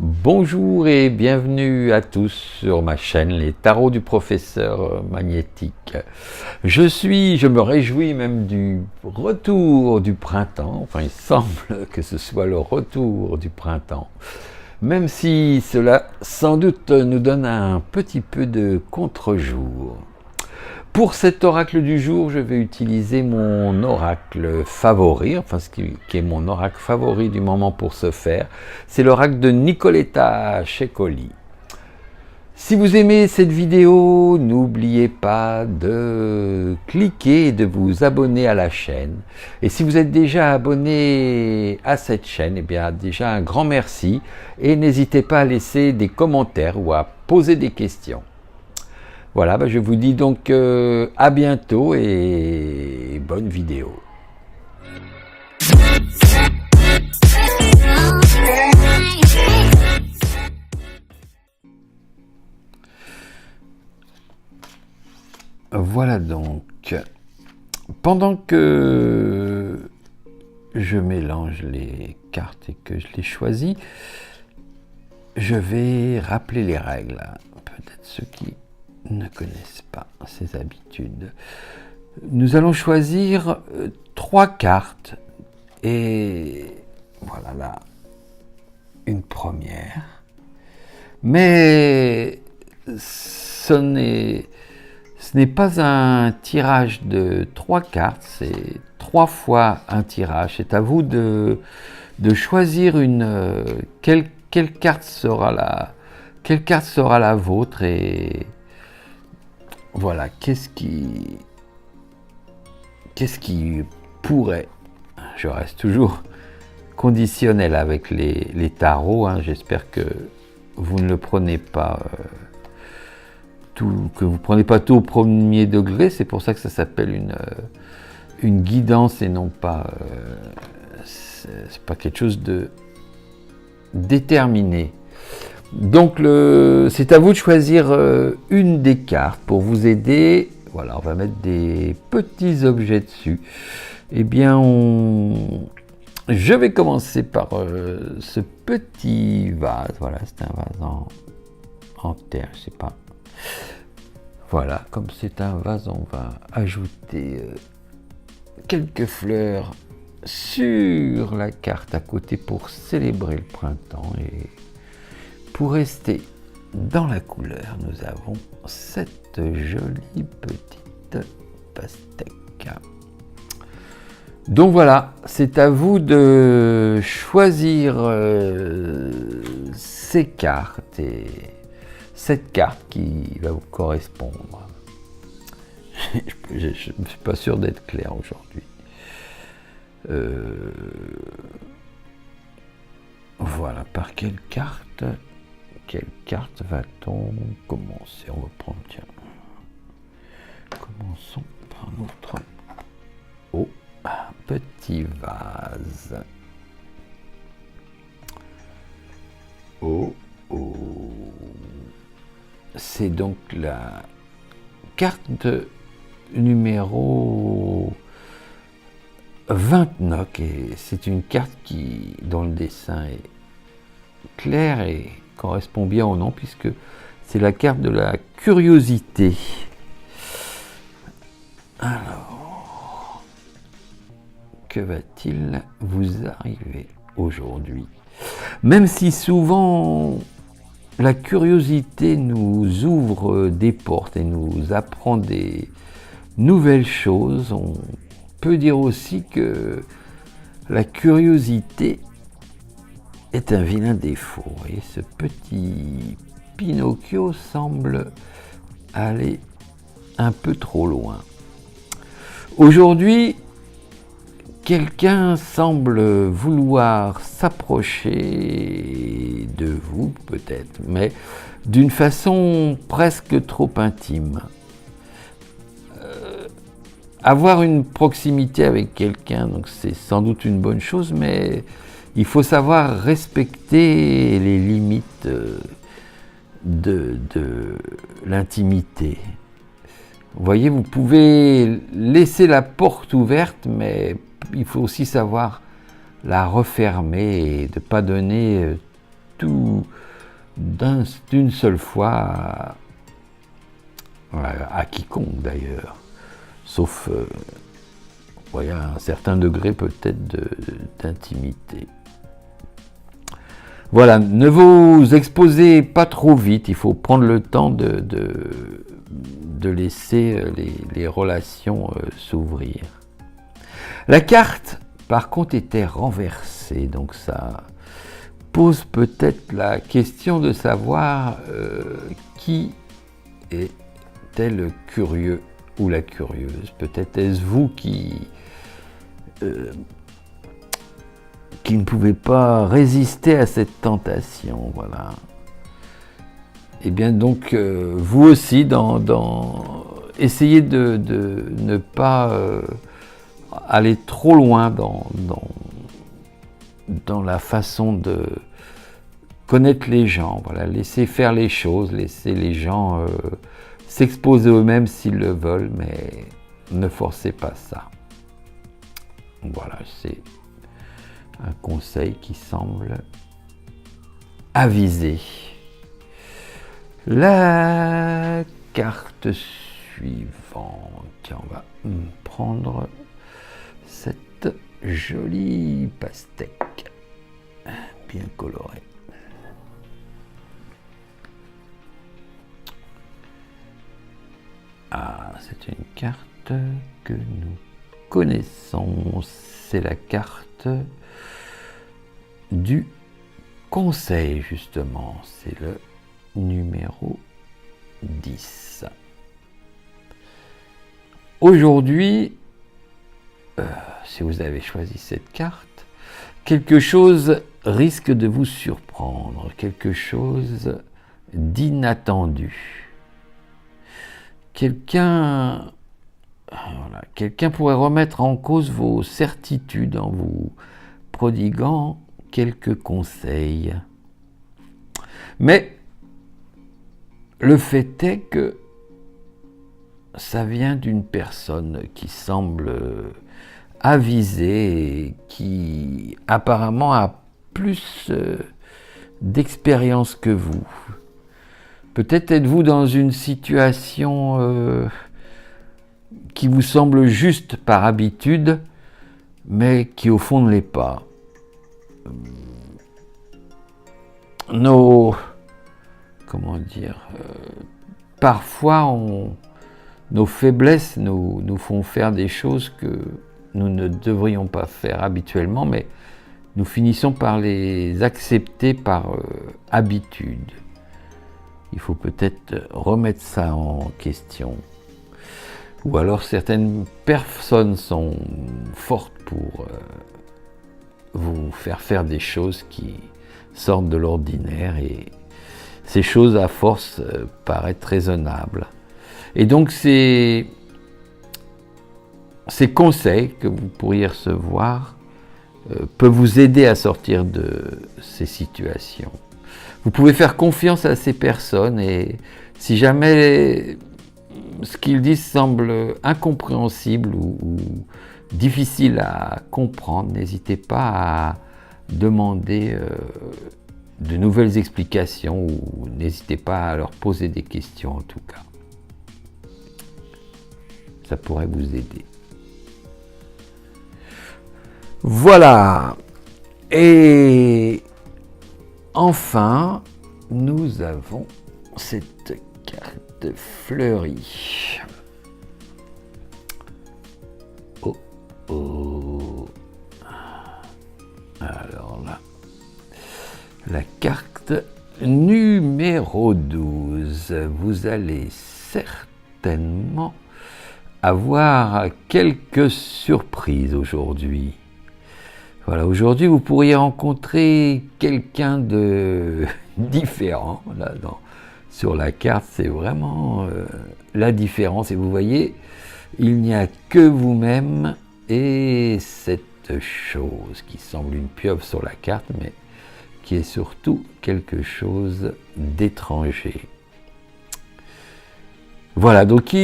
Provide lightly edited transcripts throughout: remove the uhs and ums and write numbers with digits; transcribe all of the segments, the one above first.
Bonjour et bienvenue à tous sur ma chaîne Les Tarots du Professeur Magnétique. Je me réjouis même du retour du printemps, enfin il semble que ce soit le retour du printemps, même si cela sans doute nous donne un petit peu de contre-jour. Pour cet oracle du jour, je vais utiliser mon oracle favori, enfin ce qui est mon oracle favori du moment pour ce faire. C'est l'oracle de Nicoletta Cecoli. Si vous aimez cette vidéo, n'oubliez pas de cliquer et de vous abonner à la chaîne. Et si vous êtes déjà abonné à cette chaîne, eh bien déjà un grand merci. Et n'hésitez pas à laisser des commentaires ou à poser des questions. Voilà, je vous dis donc à bientôt et bonne vidéo. Voilà donc, pendant que je mélange les cartes et que je les choisis, je vais rappeler les règles, peut-être ceux qui ne connaissent pas ces habitudes. Nous allons choisir 3 cartes et voilà là une première. Mais ce n'est pas un tirage de 3 cartes, c'est 3 fois un tirage. C'est à vous de choisir quelle carte sera la vôtre et voilà, qu'est-ce qui pourrait, je reste toujours conditionnel avec les tarots, j'espère que vous ne le prenez pas que vous prenez pas tout au premier degré, c'est pour ça que ça s'appelle une guidance et non pas c'est pas quelque chose de déterminé. Donc c'est à vous de choisir une des cartes pour vous aider. Voilà, on va mettre des petits objets dessus. Eh bien, je vais commencer par ce petit vase. Voilà, c'est un vase en terre, je sais pas. Voilà, comme c'est un vase, on va ajouter quelques fleurs sur la carte à côté pour célébrer le printemps. Et pour rester dans la couleur, nous avons cette jolie petite pastèque. Donc voilà, c'est à vous de choisir ces cartes et cette carte qui va vous correspondre. Je ne suis pas sûr d'être clair aujourd'hui. Voilà, par quelle carte va-t-on commencer? On va prendre, tiens. Commençons par notre petit vase. C'est donc la carte numéro 29 et c'est une carte dont le dessin est clair et correspond bien au nom puisque c'est la carte de la curiosité. Alors, que va-t-il vous arriver aujourd'hui? Même si souvent la curiosité nous ouvre des portes et nous apprend des nouvelles choses, on peut dire aussi que la curiosité est un vilain défaut. Et ce petit Pinocchio semble aller un peu trop loin. Aujourd'hui, quelqu'un semble vouloir s'approcher de vous, peut-être, mais d'une façon presque trop intime. Avoir une proximité avec quelqu'un, donc c'est sans doute une bonne chose, mais il faut savoir respecter les limites de l'intimité. Vous voyez, vous pouvez laisser la porte ouverte, mais il faut aussi savoir la refermer et de ne pas donner tout d'une seule fois à quiconque d'ailleurs, sauf à un certain degré peut-être d'intimité. Voilà, ne vous exposez pas trop vite, il faut prendre le temps de laisser les relations s'ouvrir. La carte, par contre, était renversée, donc ça pose peut-être la question de savoir qui était le curieux ou la curieuse. Peut-être est-ce vous qui ne pouvez pas résister à cette tentation, voilà. Et bien donc, vous aussi, essayez de ne pas aller trop loin dans la façon de connaître les gens, voilà. Laissez faire les choses, laissez les gens s'exposer eux-mêmes s'ils le veulent, mais ne forcez pas ça. Voilà, c'est un conseil qui semble avisé. La carte suivante. Tiens, on va prendre cette jolie pastèque bien colorée. Ah, c'est une carte que nous connaissons. C'est la carte du conseil, justement. C'est le numéro 10. Aujourd'hui, si vous avez choisi cette carte, quelque chose risque de vous surprendre, quelque chose d'inattendu. Quelqu'un pourrait remettre en cause vos certitudes en vous prodiguant quelques conseils. Mais le fait est que ça vient d'une personne qui semble avisée et qui apparemment a plus d'expérience que vous. Peut-être êtes-vous dans une situation qui vous semble juste par habitude, mais qui au fond ne l'est pas. Parfois nos faiblesses nous font faire des choses que nous ne devrions pas faire habituellement, mais nous finissons par les accepter par habitude. Il faut peut-être remettre ça en question. Ou alors certaines personnes sont fortes pour vous faire faire des choses qui sortent de l'ordinaire, et ces choses à force paraissent raisonnables. Et donc ces conseils que vous pourriez recevoir peuvent vous aider à sortir de ces situations. Vous pouvez faire confiance à ces personnes, et si jamais ce qu'ils disent semble incompréhensible ou difficile à comprendre, n'hésitez pas à demander de nouvelles explications, ou n'hésitez pas à leur poser des questions en tout cas. Ça pourrait vous aider. Voilà. Et enfin, nous avons cette carte fleurie. Oh, oh. Alors là, la carte numéro 12. Vous allez certainement avoir quelques surprises aujourd'hui. Voilà, aujourd'hui vous pourriez rencontrer quelqu'un de différent. Là, sur la carte, c'est vraiment la différence. Et vous voyez, il n'y a que vous-même et cette chose qui semble une pieuvre sur la carte, mais qui est surtout quelque chose d'étranger. Voilà, donc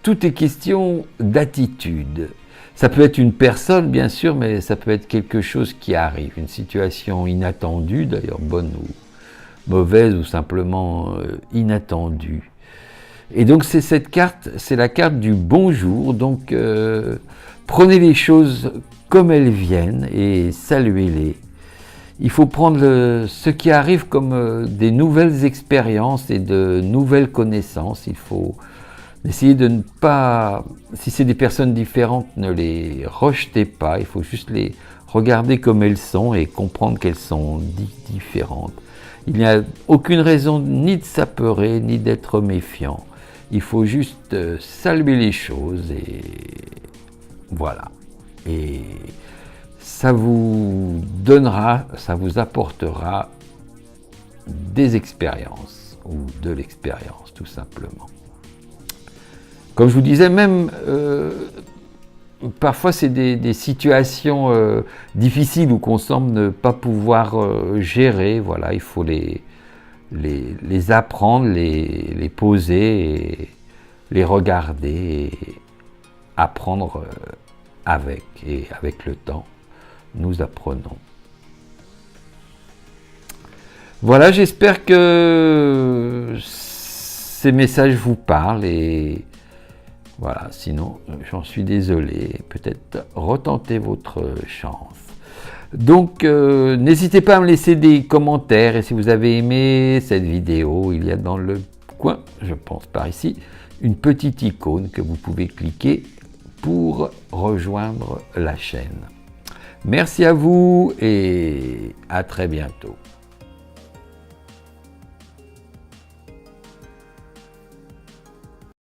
tout est question d'attitude. Ça peut être une personne, bien sûr, mais ça peut être quelque chose qui arrive, une situation inattendue, d'ailleurs bonne ou mauvaise ou simplement inattendue. Et donc c'est cette carte, c'est la carte du bonjour, donc prenez les choses comme elles viennent et saluez-les. Il faut prendre ce qui arrive comme des nouvelles expériences et de nouvelles connaissances. Il faut essayer de ne pas, si c'est des personnes différentes, ne les rejetez pas. Il faut juste les regarder comme elles sont et comprendre qu'elles sont différentes. Il n'y a aucune raison ni de s'apeurer, ni d'être méfiant. Il faut juste saluer les choses et voilà. Et ça vous donnera, ça vous apportera des expériences ou de l'expérience tout simplement. Comme je vous disais, même parfois c'est des situations difficiles ou qu'on semble ne pas pouvoir gérer. Voilà, il faut les apprendre, les poser, et les regarder, et apprendre avec. Et avec le temps, nous apprenons. Voilà, j'espère que ces messages vous parlent et voilà, sinon j'en suis désolé, peut-être retentez votre chance. Donc n'hésitez pas à me laisser des commentaires et si vous avez aimé cette vidéo, il y a dans le coin, je pense par ici, une petite icône que vous pouvez cliquer pour rejoindre la chaîne. Merci à vous et à très bientôt.